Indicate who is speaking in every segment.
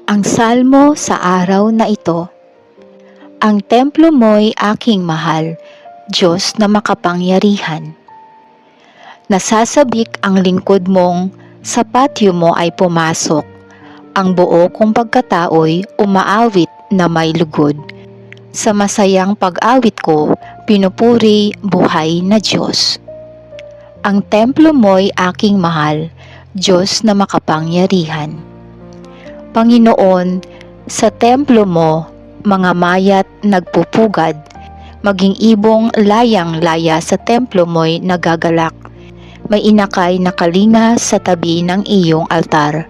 Speaker 1: Ang salmo sa araw na ito. Ang templo mo'y aking mahal, Diyos na makapangyarihan. Nasasabik ang lingkod mong sa patio mo ay pumasok. Ang buo kong pagkatao'y umaawit na may lugod. Sa masayang pag-awit ko, pinupuri buhay na Diyos. Ang templo mo'y aking mahal, Diyos na makapangyarihan. Panginoon, sa templo mo, mga mayat nagpupugad, maging ibong layang-laya sa templo mo'y nagagalak. May inakay na kalinga sa tabi ng iyong altar.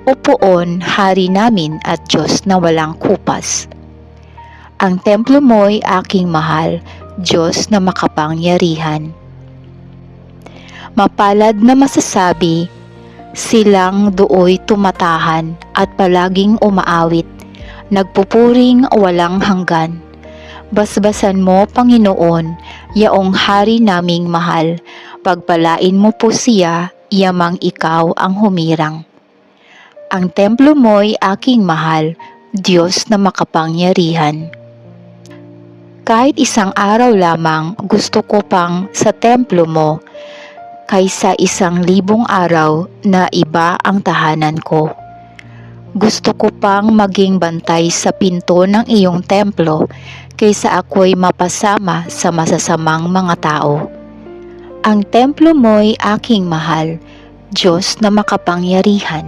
Speaker 1: Upoon, hari namin at Diyos na walang kupas. Ang templo mo'y aking mahal, Diyos na makapangyarihan. Mapalad na masasabi, silang dooy tumatahan at palaging umaawit, nagpupuring walang hanggan. Basbasan mo, Panginoon, yaong hari naming mahal, pagpalain mo po siya, yamang ikaw ang humirang. Ang templo mo'y aking mahal, Diyos na makapangyarihan. Kahit isang araw lamang gusto ko pang sa templo mo, kaysa 1,000 araw na iba ang tahanan ko. Gusto ko pang maging bantay sa pinto ng iyong templo kaysa ako'y mapasama sa masasamang mga tao. Ang templo mo'y aking mahal, Diyos na makapangyarihan.